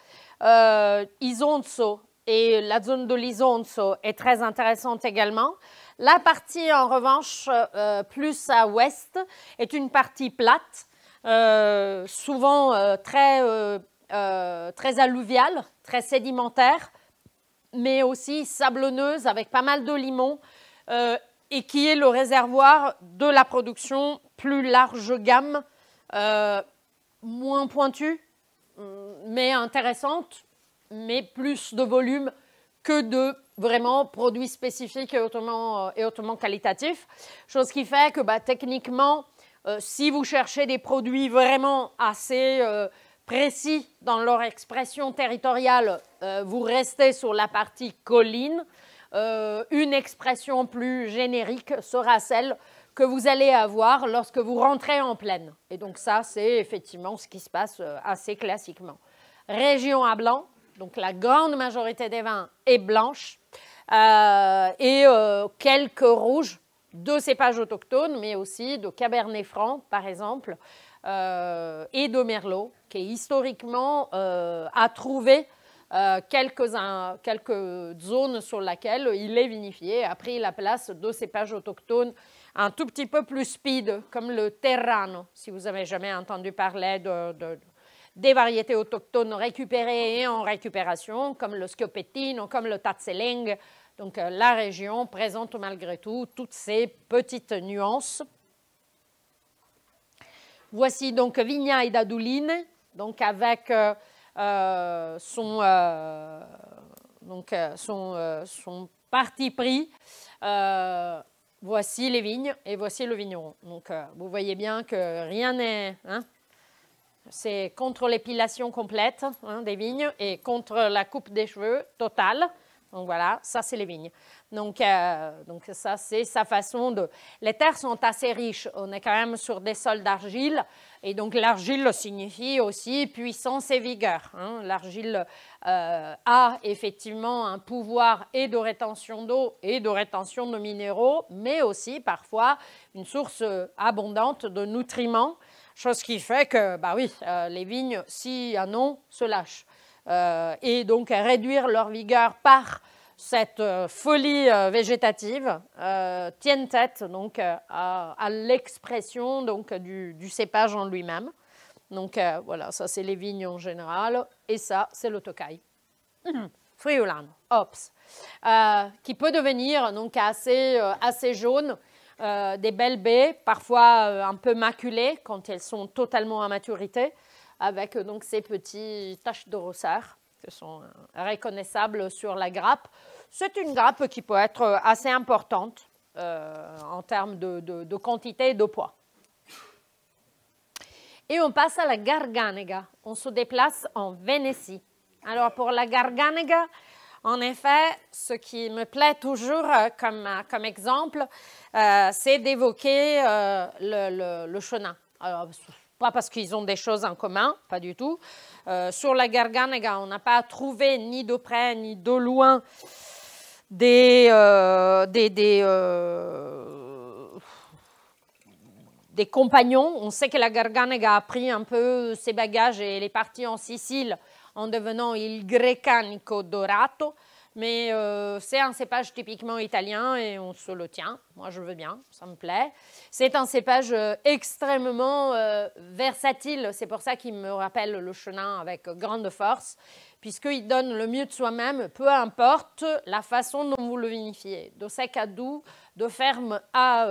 Isonzo et la zone de l'Isonzo est très intéressante également. La partie, en revanche, plus à ouest, est une partie plate, souvent très alluviale, très sédimentaire, mais aussi sablonneuse, avec pas mal de limon, et qui est le réservoir de la production plus large gamme, moins pointue, mais intéressante, mais plus de volume que de vraiment produits spécifiques et hautement qualitatifs. Chose qui fait que techniquement, si vous cherchez des produits vraiment assez précis dans leur expression territoriale, vous restez sur la partie colline. Une expression plus générique sera celle que vous allez avoir lorsque vous rentrez en plaine. Et donc ça, c'est effectivement ce qui se passe assez classiquement. Région à blanc, donc la grande majorité des vins est blanche, et quelques rouges, de cépages autochtones, mais aussi de Cabernet Franc, par exemple, et de Merlot, qui historiquement a trouvé quelques zones sur lesquelles il est vinifié, a pris la place de cépages autochtones un tout petit peu plus speed, comme le Terrano, si vous n'avez jamais entendu parler des variétés autochtones récupérées et en récupération, comme le Schioppettino, comme le Tazeleng. Donc la région présente malgré tout toutes ces petites nuances. Voici donc Vigna et d'Aduline, donc avec son parti pris. Voici les vignes et voici le vigneron. Donc, vous voyez bien que rien n'est... Hein, c'est contre l'épilation complète des vignes et contre la coupe des cheveux totale. Donc voilà, ça c'est les vignes. Donc ça c'est sa façon de... Les terres sont assez riches, on est quand même sur des sols d'argile et donc l'argile signifie aussi puissance et vigueur. Hein. L'argile a effectivement un pouvoir et de rétention d'eau et de rétention de minéraux, mais aussi parfois une source abondante de nutriments, chose qui fait que, bah oui, les vignes, s'il y en a, se lâchent. Et donc réduire leur vigueur par cette folie végétative tiennent tête donc à l'expression donc du cépage en lui-même. Donc voilà, ça c'est les vignes en général et ça c'est le Tokai. Friulano, Ops, qui peut devenir donc assez jaune, des belles baies, parfois un peu maculées quand elles sont totalement à maturité, avec donc ces petites taches de rousseur qui sont reconnaissables sur la grappe. C'est une grappe qui peut être assez importante en termes de quantité et de poids. Et on passe à la Garganega. On se déplace en Vénétie. Alors pour la Garganega, en effet, ce qui me plaît toujours comme exemple, c'est d'évoquer le chenin. Alors, pas parce qu'ils ont des choses en commun, pas du tout. Sur la Garganega, on n'a pas trouvé ni de près ni de loin des compagnons. On sait que la Garganega a pris un peu ses bagages et elle est partie en Sicile en devenant il Grecanico Dorato. Mais c'est un cépage typiquement italien et on se le tient. Moi, je veux bien, ça me plaît. C'est un cépage extrêmement versatile. C'est pour ça qu'il me rappelle le chenin avec grande force, puisqu'il donne le mieux de soi-même, peu importe la façon dont vous le vinifiez. De sec à doux, de ferme à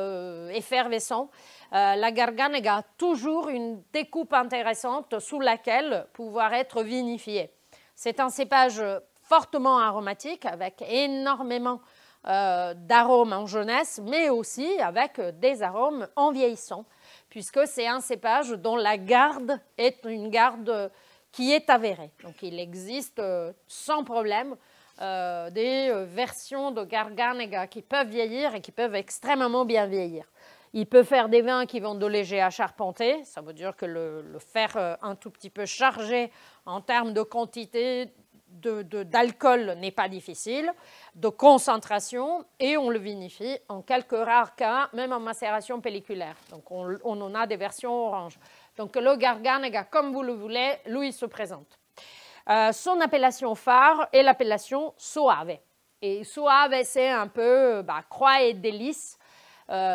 effervescent. La Garganega a toujours une découpe intéressante sous laquelle pouvoir être vinifié. C'est un cépage fortement aromatique, avec énormément d'arômes en jeunesse, mais aussi avec des arômes en vieillissant, puisque c'est un cépage dont la garde est une garde qui est avérée. Donc il existe sans problème des versions de Garganega qui peuvent vieillir et qui peuvent extrêmement bien vieillir. Il peut faire des vins qui vont de léger à charpenté, ça veut dire que le faire un tout petit peu chargé en termes de quantité d'alcool n'est pas difficile, de concentration, et on le vinifie en quelques rares cas, même en macération pelliculaire. Donc on en a des versions orange. Donc le Garganega, comme vous le voulez, lui se présente. Son appellation phare est l'appellation Soave. Et Soave, c'est un peu croix et délice.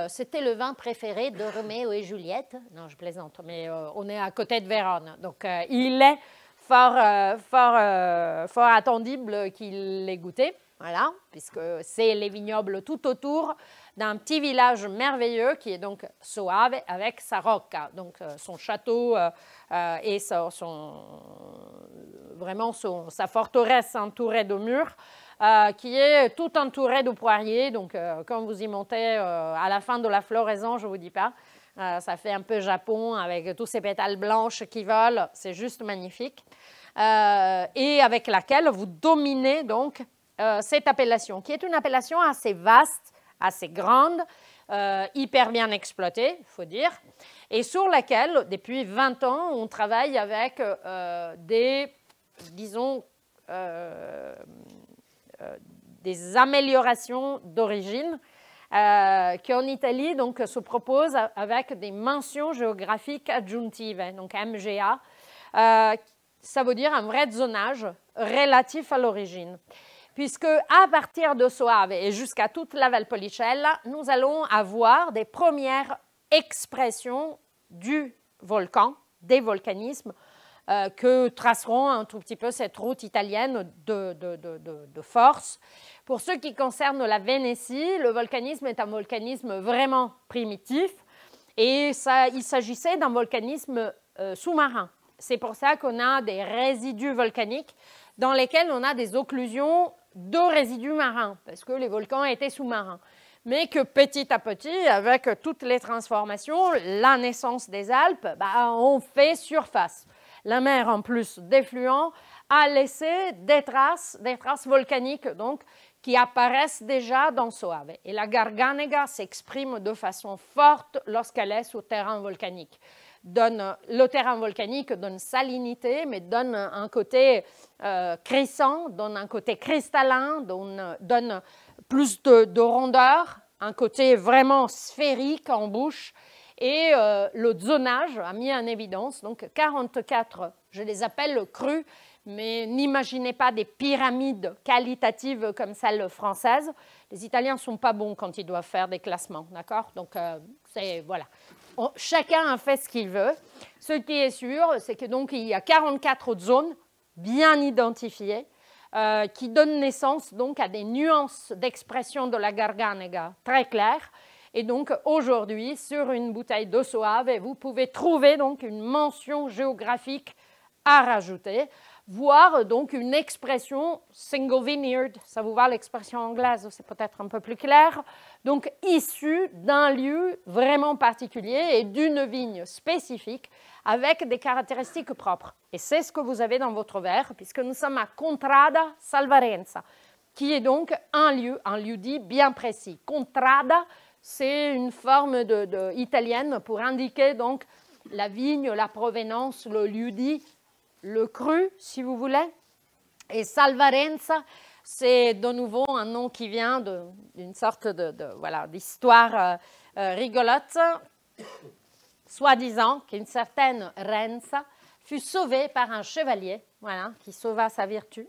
C'était le vin préféré de Roméo et Juliette. Non, je plaisante, mais on est à côté de Vérone. Donc il est fort attendible qu'il l'ait goûté, voilà, puisque c'est les vignobles tout autour d'un petit village merveilleux qui est donc Soave avec sa rocca, donc son château et sa forteresse entourée de murs, qui est tout entourée de poiriers. Donc quand vous y montez à la fin de la floraison, je ne vous dis pas, ça fait un peu Japon avec tous ces pétales blanches qui volent, c'est juste magnifique. Et avec laquelle vous dominez donc cette appellation, qui est une appellation assez vaste, assez grande, hyper bien exploitée, il faut dire, et sur laquelle, depuis 20 ans, on travaille avec des améliorations d'origine qui en Italie donc, se proposent avec des mentions géographiques adjonctives, donc MGA. Ça veut dire un vrai zonage relatif à l'origine. Puisque à partir de Soave et jusqu'à toute la Valpolicella, nous allons avoir des premières expressions du volcan, des volcanismes, que traceront un tout petit peu cette route italienne de force. Pour ce qui concerne la Vénétie, le volcanisme est un volcanisme vraiment primitif et il s'agissait d'un volcanisme sous-marin. c'est pour ça qu'on a des résidus volcaniques dans lesquels on a des occlusions de résidus marins, parce que les volcans étaient sous-marins. Mais que petit à petit, avec toutes les transformations, la naissance des Alpes, on fait surface. La mer, en plus d'effluents, a laissé des traces volcaniques donc, qui apparaissent déjà dans Soave. Et la Garganega s'exprime de façon forte lorsqu'elle est sur terrain volcanique. Le terrain volcanique donne salinité, mais donne un côté crissant, donne un côté cristallin, donne plus de rondeur, un côté vraiment sphérique en bouche. Et le zonage a mis en évidence, donc 44, je les appelle crus, mais n'imaginez pas des pyramides qualitatives comme celle française. Les Italiens ne sont pas bons quand ils doivent faire des classements, d'accord? Donc, voilà. Chacun a fait ce qu'il veut. Ce qui est sûr, c'est que donc il y a 44 autres zones bien identifiées qui donnent naissance donc à des nuances d'expression de la Garganega très claires. Et donc aujourd'hui, sur une bouteille d'eau Soave, vous pouvez trouver donc une mention géographique à rajouter, voire donc une expression single vineyard, ça vous va l'expression anglaise, c'est peut-être un peu plus clair, donc issue d'un lieu vraiment particulier et d'une vigne spécifique avec des caractéristiques propres. Et c'est ce que vous avez dans votre verre, puisque nous sommes à Contrada Salvarenza, qui est donc un lieu dit bien précis. Contrada, c'est une forme italienne pour indiquer donc la vigne, la provenance, le lieu dit, le cru, si vous voulez. Et Salvarenza, c'est de nouveau un nom qui vient d'une sorte d'histoire rigolote, soi-disant qu'une certaine Renza fut sauvée par un chevalier, voilà, qui sauva sa vertu.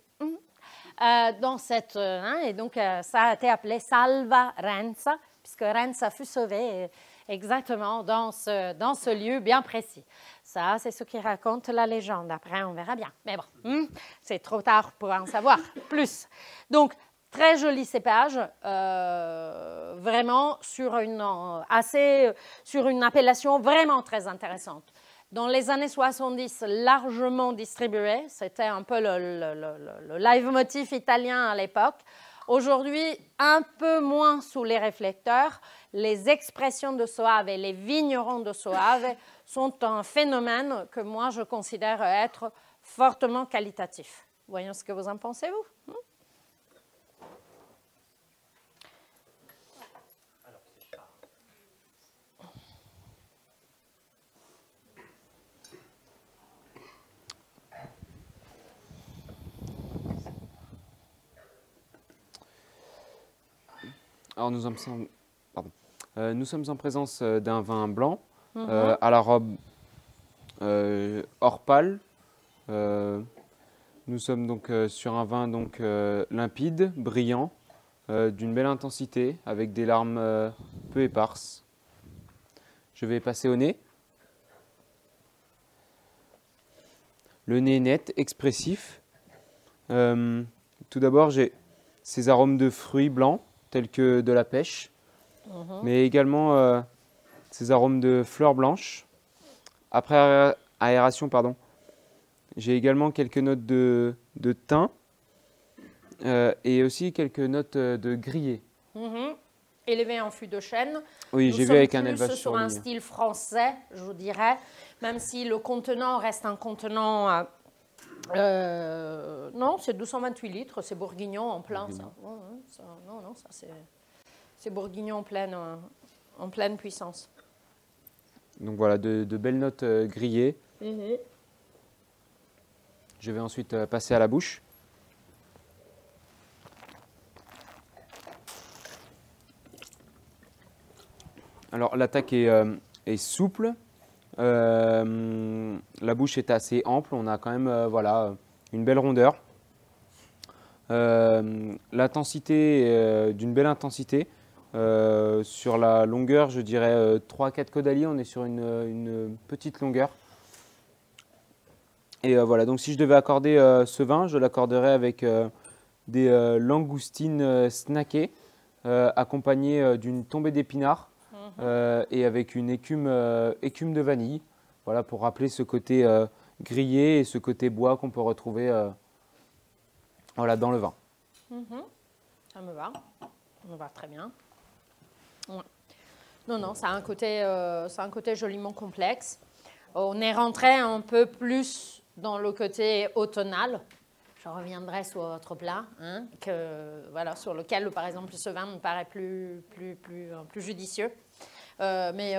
Dans cette, et donc ça a été appelé Salvarenza, puisque Renza fut sauvée exactement dans ce lieu bien précis. Ça, c'est ce qui raconte la légende. Après, on verra bien. Mais bon, c'est trop tard pour en savoir plus. Donc, très joli cépage, vraiment sur une appellation vraiment très intéressante. Dans les années 70, largement distribué, c'était un peu le leitmotiv italien à l'époque. Aujourd'hui, un peu moins sous les réflecteurs. Les expressions de Soave et les vignerons de Soave sont un phénomène que moi je considère être fortement qualitatif. Voyons ce que vous en pensez, vous. Alors nous sommes en présence d'un vin blanc à la robe or pâle. Nous sommes donc sur un vin donc, limpide, brillant, d'une belle intensité, avec des larmes peu éparses. Je vais passer au nez. Le nez net, expressif. Tout d'abord, j'ai ces arômes de fruits blancs, tels que de la pêche, mais également ces arômes de fleurs blanches. Après aération, j'ai également quelques notes de thym et aussi quelques notes de grillé. Élevé en fût de chêne. Oui, j'ai vu avec un élevage sur un style français, je vous dirais, même si le contenant reste un contenant... non, c'est 228 litres, c'est bourguignon en plein, ça. Non, ça c'est bourguignon en pleine puissance. Donc voilà, de belles notes grillées. Je vais ensuite passer à la bouche. Alors l'attaque est souple. La bouche est assez ample, on a quand même voilà, une belle rondeur. L'intensité d'une belle intensité. Sur la longueur, je dirais 3-4 caudaliers, on est sur une petite longueur. Et voilà, donc si je devais accorder ce vin, je l'accorderais avec des langoustines snackées, accompagnées d'une tombée d'épinards. Et avec une écume de vanille, voilà, pour rappeler ce côté grillé et ce côté bois qu'on peut retrouver voilà, dans le vin. Ça me va très bien. Ouais. Non, non, ça a un côté joliment complexe. On est rentré un peu plus dans le côté automnal. Je reviendrai sur votre plat, hein, voilà, sur lequel, par exemple, ce vin me paraît plus judicieux. Mais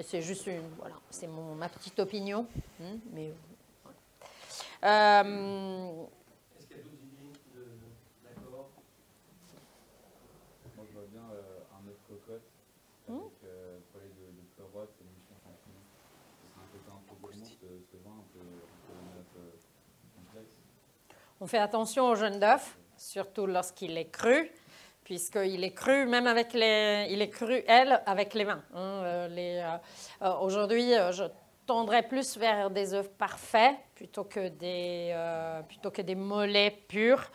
c'est juste voilà, c'est ma petite opinion. Hein, mais, voilà. Est-ce qu'il y a d'autres idées d'accord? Moi, je vois bien un œuf cocotte avec poêlée de pleurote et mouton champignon. C'est un côté un peu gourmand, ce vin, un peu un œuf complexe. On fait attention au jaune d'œuf, surtout lorsqu'il est cru, puisqu'il est cru même avec il est cru, avec les vins. Hein, aujourd'hui, je tendrais plus vers des œufs parfaits plutôt que des mollets purs.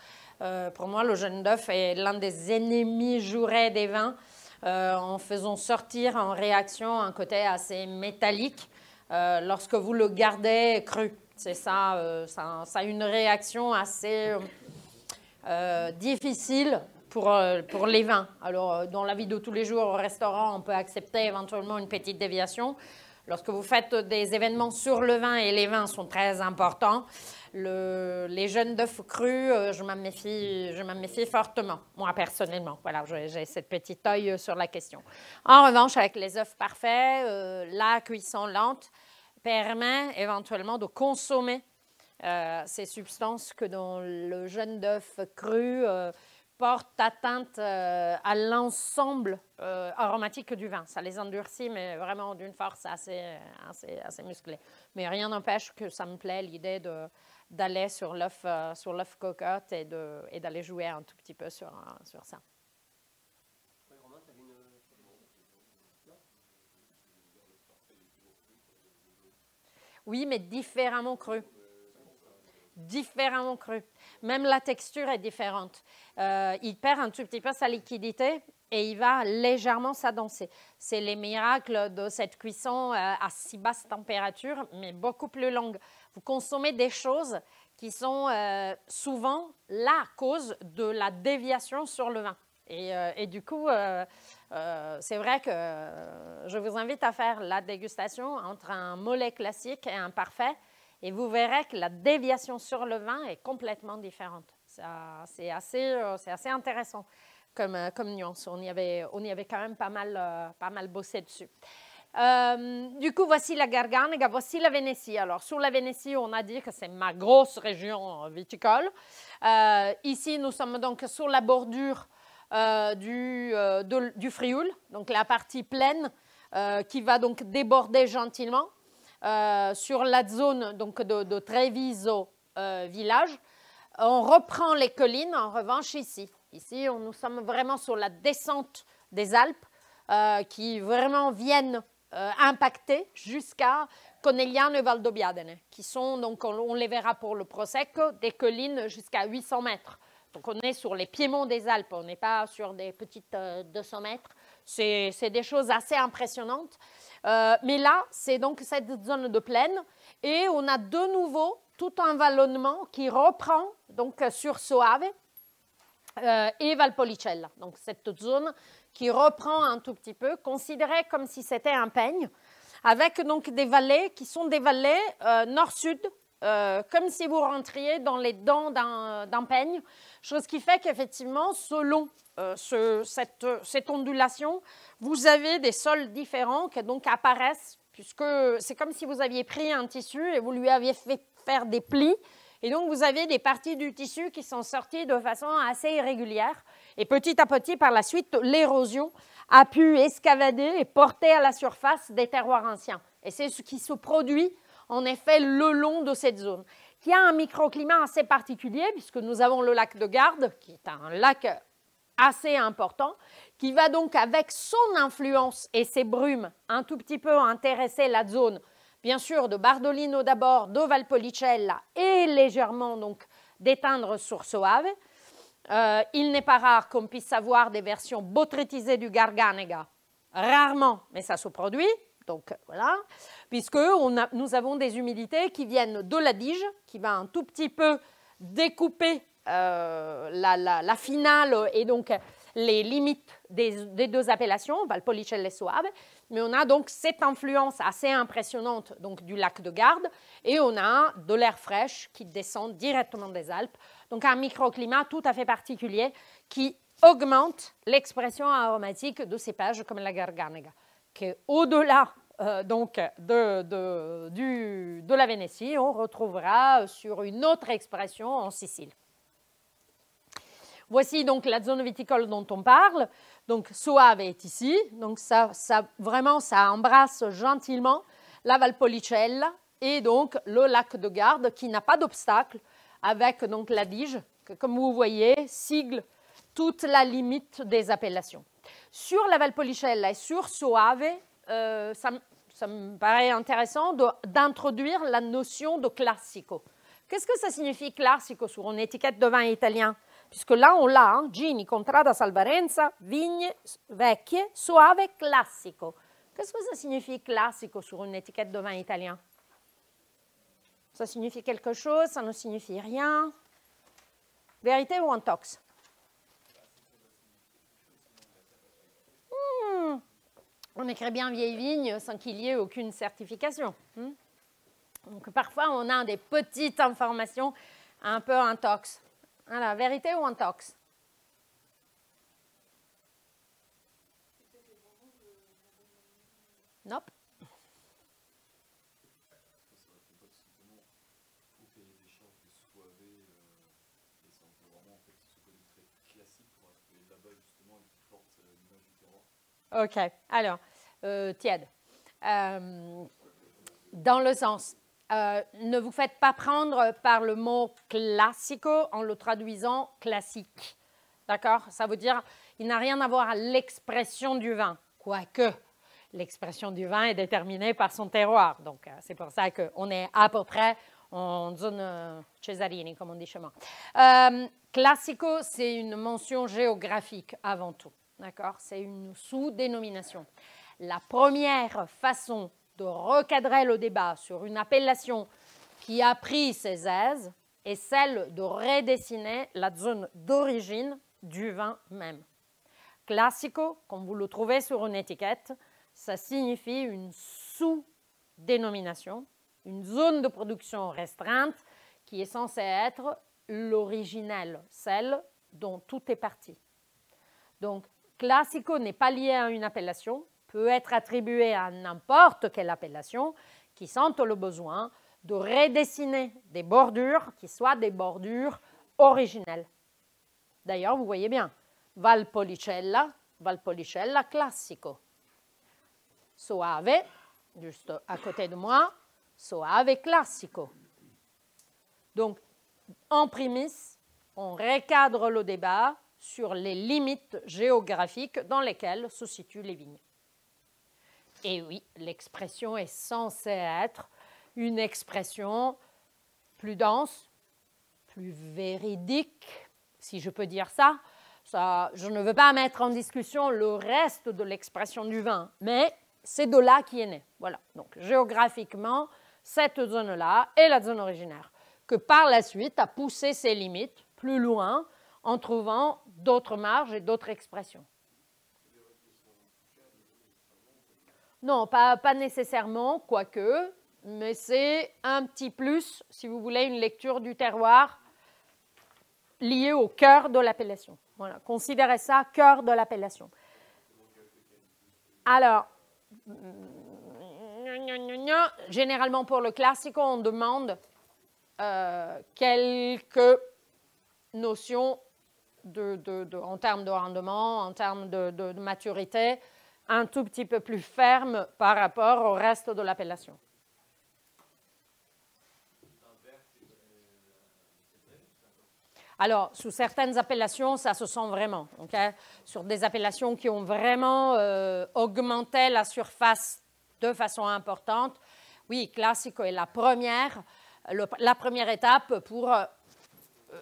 Pour moi, le jaune d'œuf est l'un des ennemis jurés des vins, en faisant sortir en réaction un côté assez métallique lorsque vous le gardez cru. C'est ça, ça a une réaction assez difficile pour les vins. Alors, dans la vie de tous les jours au restaurant, on peut accepter éventuellement une petite déviation. Lorsque vous faites des événements sur le vin, et les vins sont très importants, les jaunes d'œufs crus, je m'en méfie fortement, moi personnellement. Voilà, j'ai cette petite œil sur la question. En revanche, avec les œufs parfaits, la cuisson lente permet éventuellement de consommer ces substances que dans le jaune d'œuf cru portent atteinte à l'ensemble aromatique du vin. Ça les endurcit, mais vraiment d'une force assez musclée. Mais rien n'empêche que ça me plaît l'idée d'aller sur l'œuf cocotte et d'aller jouer un tout petit peu sur ça. Oui, Romain, tu avais une... Oui, mais différemment cru. Différemment cru. Même la texture est différente. Il perd un tout petit peu sa liquidité et il va légèrement s'adanser. C'est les miracles de cette cuisson à si basse température, mais beaucoup plus longue. Vous consommez des choses qui sont souvent la cause de la déviation sur le vin. Et du coup, c'est vrai que je vous invite à faire la dégustation entre un mollet classique et un parfait. Et vous verrez que la déviation sur le vin est complètement différente. C'est assez intéressant comme nuance. On y avait quand même pas mal bossé dessus. Du coup, voici la Garganega, voici la Vénétie. Alors, sur la Vénétie, on a dit que c'est ma grosse région viticole. Ici, nous sommes donc sur la bordure du Frioul, donc la partie pleine qui va donc déborder gentiment. Sur la zone donc, de Treviso village. On reprend les collines, en revanche, ici. Ici, nous sommes vraiment sur la descente des Alpes qui vraiment viennent impacter jusqu'à Conegliano et Valdobbiadene, qui sont, donc, on les verra pour le Prosecco, des collines jusqu'à 800 mètres. Donc, on est sur les piémonts des Alpes, on n'est pas sur des petites 200 mètres. C'est des choses assez impressionnantes. Mais là, c'est donc cette zone de plaine et on a de nouveau tout un vallonnement qui reprend donc sur Soave et Valpolicella. Donc cette zone qui reprend un tout petit peu, considérée comme si c'était un peigne, avec donc des vallées qui sont des vallées nord-sud, comme si vous rentriez dans les dents d'un peigne, chose qui fait qu'effectivement, selon cette ondulation, vous avez des sols différents qui donc apparaissent, puisque c'est comme si vous aviez pris un tissu et vous lui aviez fait faire des plis, et donc vous avez des parties du tissu qui sont sorties de façon assez irrégulière, et petit à petit, par la suite, l'érosion a pu escavader et porter à la surface des terroirs anciens. Et c'est ce qui se produit, en effet, le long de cette zone, qui a un microclimat assez particulier, puisque nous avons le lac de Garde, qui est un lac assez important, qui va donc avec son influence et ses brumes un tout petit peu intéresser la zone, bien sûr, de Bardolino d'abord, de Valpolicella et légèrement donc d'éteindre sur Soave. Il n'est pas rare qu'on puisse avoir des versions botrytisées du Garganega, rarement, mais ça se produit. Donc voilà, puisque nous avons des humidités qui viennent de l'Adige, qui va un tout petit peu découper la finale et donc les limites des deux appellations, Valpolicella et Soave, mais on a donc cette influence assez impressionnante donc, du lac de Garde et on a de l'air fraîche qui descend directement des Alpes, donc un microclimat tout à fait particulier qui augmente l'expression aromatique de cépages comme la Garganega, qui est au-delà donc de la Vénétie, on retrouvera sur une autre expression en Sicile. Voici donc la zone viticole dont on parle. Donc Soave est ici. Donc vraiment, ça embrasse gentiment la Valpolicella et donc le lac de Garde qui n'a pas d'obstacle avec donc l'Adige, que comme vous voyez, sigle toute la limite des appellations. Sur la Valpolicella et sur Soave, ça me paraît intéressant d'introduire la notion de classico. Qu'est-ce que ça signifie classico sur une étiquette de vin italien? Puisque là, on l'a, hein, Gini, Contrada, Salvarenza, Vigne Vecchie, Soave, Classico. Qu'est-ce que ça signifie classico sur une étiquette de vin italien? Ça signifie quelque chose, ça ne signifie rien. Vérité ou intox? On écrit bien vieille vigne sans qu'il y ait aucune certification. Donc parfois, on a des petites informations un peu intox. Voilà, vérité ou intox? Nope. Ok, alors, tiède. Dans le sens, ne vous faites pas prendre par le mot classico en le traduisant classique. D'accord? Ça veut dire, il n'a rien à voir à l'expression du vin, quoique l'expression du vin est déterminée par son terroir. Donc, c'est pour ça qu'on est à peu près en zone Cesarini, comme on dit chez moi. Classico, c'est une mention géographique avant tout. D'accord? C'est une sous-dénomination. La première façon de recadrer le débat sur une appellation qui a pris ses aises est celle de redessiner la zone d'origine du vin même. Classico, comme vous le trouvez sur une étiquette, ça signifie une sous-dénomination, une zone de production restreinte qui est censée être l'originelle, celle dont tout est parti. Donc, classico n'est pas lié à une appellation, peut être attribué à n'importe quelle appellation qui sente le besoin de redessiner des bordures qui soient des bordures originelles. D'ailleurs, vous voyez bien, Valpolicella, Valpolicella classico. Soave, juste à côté de moi, Soave classico. Donc, en prémisse, on recadre le débat sur les limites géographiques dans lesquelles se situent les vignes. Et oui, l'expression est censée être une expression plus dense, plus véridique, si je peux dire ça. Je ne veux pas mettre en discussion le reste de l'expression du vin, mais c'est de là qui est né. Voilà. Donc, géographiquement, cette zone-là est la zone originaire, que par la suite a poussé ses limites plus loin en trouvant d'autres marges et d'autres expressions. Non, pas nécessairement, quoique, mais c'est un petit plus, si vous voulez, une lecture du terroir liée au cœur de l'appellation. Voilà, considérez ça cœur de l'appellation. Alors, généralement pour le classico, on demande quelques notions en termes de rendement, en termes de maturité, un tout petit peu plus ferme par rapport au reste de l'appellation. Alors, sous certaines appellations, ça se sent vraiment. Okay? Sur des appellations qui ont vraiment augmenté la surface de façon importante, oui, classico est la première étape pour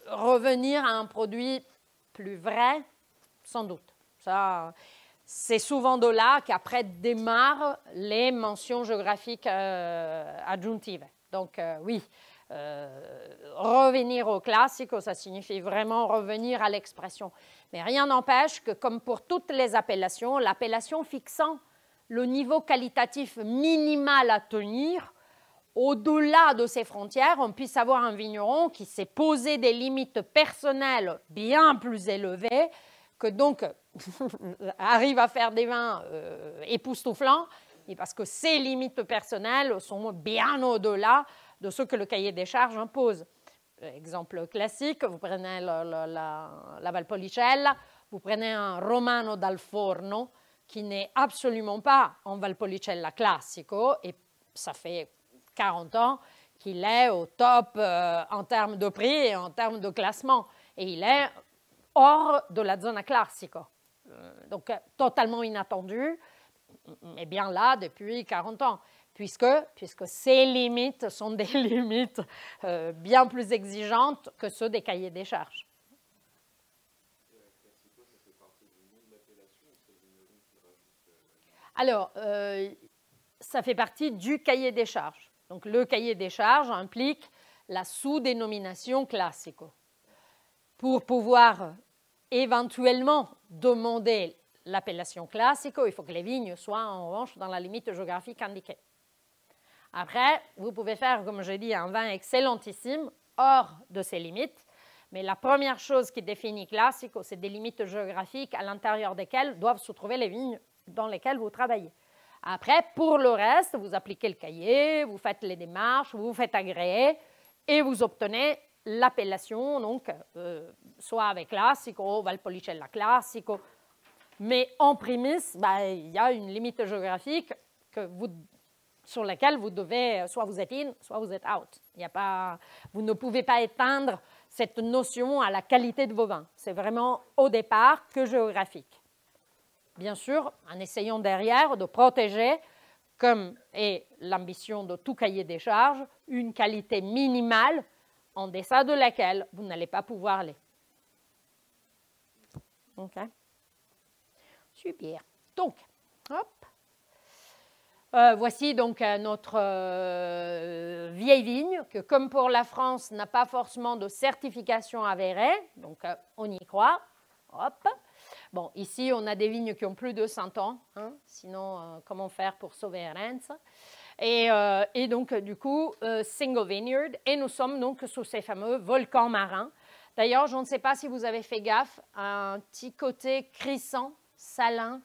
revenir à un produit plus vrai, sans doute. Ça, c'est souvent de là qu'après démarrent les mentions géographiques adjonctives. Donc oui, revenir au classique, ça signifie vraiment revenir à l'expression. Mais rien n'empêche que, comme pour toutes les appellations, l'appellation fixant le niveau qualitatif minimal à tenir, au-delà de ces frontières, on puisse avoir un vigneron qui s'est posé des limites personnelles bien plus élevées, que donc arrive à faire des vins époustouflants, et parce que ces limites personnelles sont bien au-delà de ce que le cahier des charges impose. Exemple classique, vous prenez la Valpolicella, vous prenez un Romano dal Forno qui n'est absolument pas un Valpolicella classico, et ça fait 40 ans qu'il est au top en termes de prix et en termes de classement, et il est hors de la zona classico. Donc totalement inattendu, mais bien là depuis 40 ans. Puisque ces limites sont des limites bien plus exigeantes que ceux des cahiers des charges. Alors, ça fait partie du cahier des charges. Donc, le cahier des charges implique la sous-dénomination classico. Pour pouvoir éventuellement demander l'appellation classico, il faut que les vignes soient en revanche dans la limite géographique indiquée. Après, vous pouvez faire, comme je dis, un vin excellentissime hors de ces limites, mais la première chose qui définit classico, c'est des limites géographiques à l'intérieur desquelles doivent se trouver les vignes dans lesquelles vous travaillez. Après, pour le reste, vous appliquez le cahier, vous faites les démarches, vous vous faites agréer et vous obtenez l'appellation, donc soit avec classico, Valpolicella classico, mais en prémisse, il y a une limite géographique sur laquelle vous devez, soit vous êtes in, soit vous êtes out. Vous ne pouvez pas éteindre cette notion à la qualité de vos vins. C'est vraiment au départ que géographique. Bien sûr, en essayant derrière de protéger, comme est l'ambition de tout cahier des charges, une qualité minimale en deçà de laquelle vous n'allez pas pouvoir aller. OK? Super. Donc, hop. Voici donc notre vieille vigne, que comme pour la France, n'a pas forcément de certification avérée, donc on y croit. Hop. Bon, ici, on a des vignes qui ont plus de 100 ans, hein, sinon, comment faire pour sauver Rennes? Et donc, du coup, single vineyard, et nous sommes donc sous ces fameux volcans marins. D'ailleurs, je ne sais pas si vous avez fait gaffe à un petit côté crissant, salin,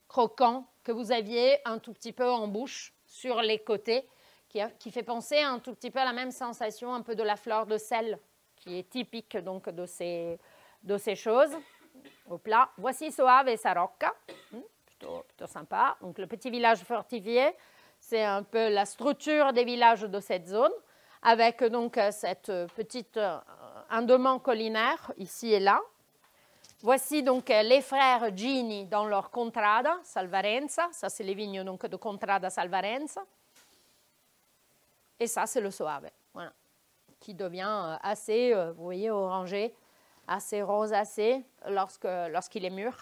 croquant, que vous aviez un tout petit peu en bouche sur les côtés, qui fait penser un tout petit peu à la même sensation un peu de la fleur de sel, qui est typique donc de ces choses. Au plat. Voici Soave et Sarocca, plutôt sympa. Donc le petit village fortifié, c'est un peu la structure des villages de cette zone, avec donc cette petite endement collinaire ici et là. Voici donc les frères Gini dans leur Contrada Salvarenza. Ça, c'est les vignes donc, de Contrada Salvarenza. Et ça, c'est le Soave, voilà, qui devient assez, vous voyez, orangé, assez rosacé lorsqu'il est mûr.